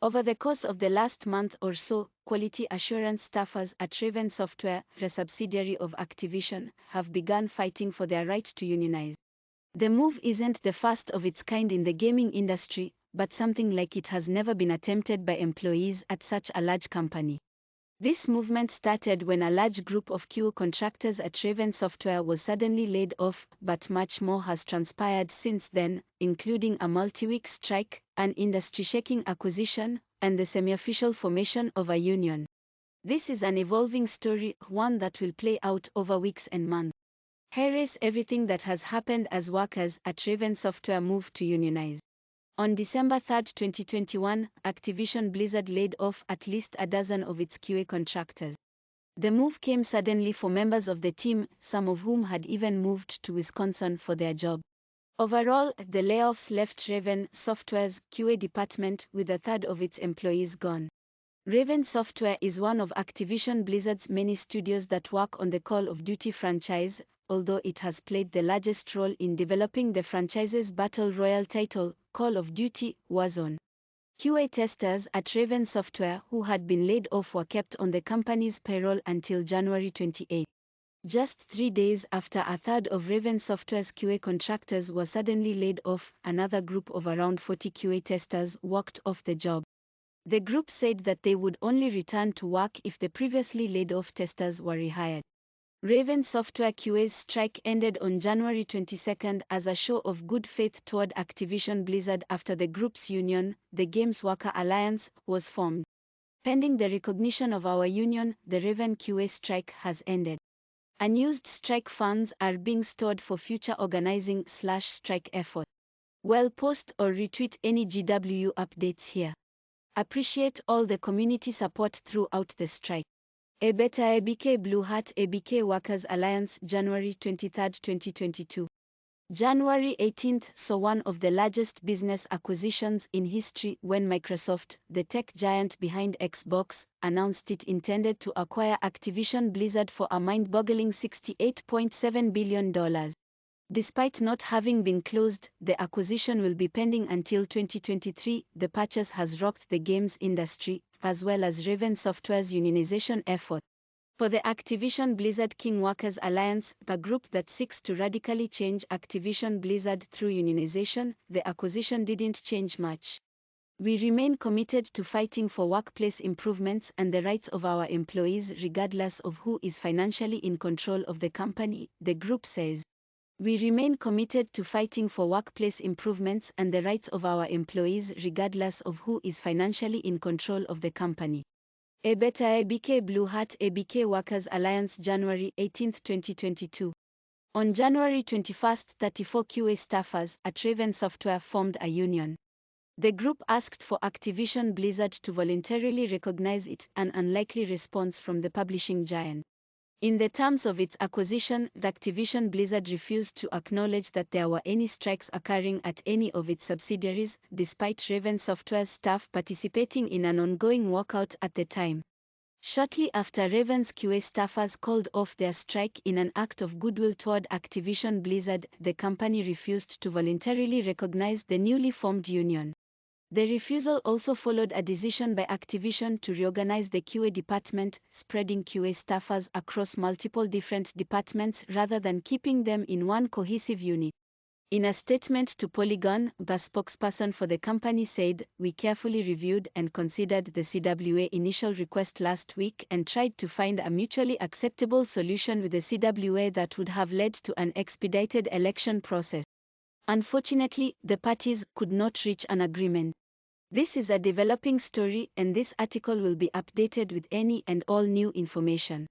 Over the course of the last month or so, quality assurance staffers at Raven Software, a subsidiary of Activision, have begun fighting for their right to unionize. The move isn't the first of its kind in the gaming industry, but something like it has never been attempted by employees at such a large company. This movement started when a large group of QA contractors at Raven Software was suddenly laid off, but much more has transpired since then, including a multi-week strike, an industry-shaking acquisition, and the semi-official formation of a union. This is an evolving story, one that will play out over weeks and months. Here is everything that has happened as workers at Raven Software move to unionize. On December 3, 2021, Activision Blizzard laid off at least a dozen of its QA contractors. The move came suddenly for members of the team, some of whom had even moved to Wisconsin for their job. Overall, the layoffs left Raven Software's QA department with a third of its employees gone. Raven Software is one of Activision Blizzard's many studios that work on the Call of Duty franchise, although it has played the largest role in developing the franchise's battle royale title, Call of Duty Warzone. QA testers at Raven Software who had been laid off were kept on the company's payroll until January 28. Just 3 days after a third of Raven Software's QA contractors were suddenly laid off, another group of around 40 QA testers walked off the job. The group said that they would only return to work if the previously laid-off testers were rehired. Raven Software QA's strike ended on January 22 as a show of good faith toward Activision Blizzard after the group's union, the Games Worker Alliance, was formed. Pending the recognition of our union, the Raven QA strike has ended. Unused strike funds are being stored for future organizing/strike effort. Well, post or retweet any GW updates here. Appreciate all the community support throughout the strike. ABetterABK Blue Hat ABK Workers Alliance January 23, 2022. January 18 saw one of the largest business acquisitions in history when Microsoft, the tech giant behind Xbox, announced it intended to acquire Activision Blizzard for a mind-boggling $68.7 billion. Despite not having been closed, the acquisition will be pending until 2023. The purchase has rocked the games industry, as well as Raven Software's unionization effort. For the Activision Blizzard King Workers Alliance, the group that seeks to radically change Activision Blizzard through unionization, the acquisition didn't change much. We remain committed to fighting for workplace improvements and the rights of our employees regardless of who is financially in control of the company, the group says. We remain committed to fighting for workplace improvements and the rights of our employees regardless of who is financially in control of the company. ABetterABK Blue Hat ABK Workers Alliance January 18, 2022. On January 21, 34 QA staffers at Raven Software formed a union. The group asked for Activision Blizzard to voluntarily recognize it, an unlikely response from the publishing giant. In the terms of its acquisition, the Activision Blizzard refused to acknowledge that there were any strikes occurring at any of its subsidiaries, despite Raven Software's staff participating in an ongoing walkout at the time. Shortly after Raven's QA staffers called off their strike in an act of goodwill toward Activision Blizzard, the company refused to voluntarily recognize the newly formed union. The refusal also followed a decision by Activision to reorganize the QA department, spreading QA staffers across multiple different departments rather than keeping them in one cohesive unit. In a statement to Polygon, the spokesperson for the company said, "We carefully reviewed and considered the CWA initial request last week and tried to find a mutually acceptable solution with the CWA that would have led to an expedited election process. Unfortunately, the parties could not reach an agreement. This is a developing story, and this article will be updated with any and all new information."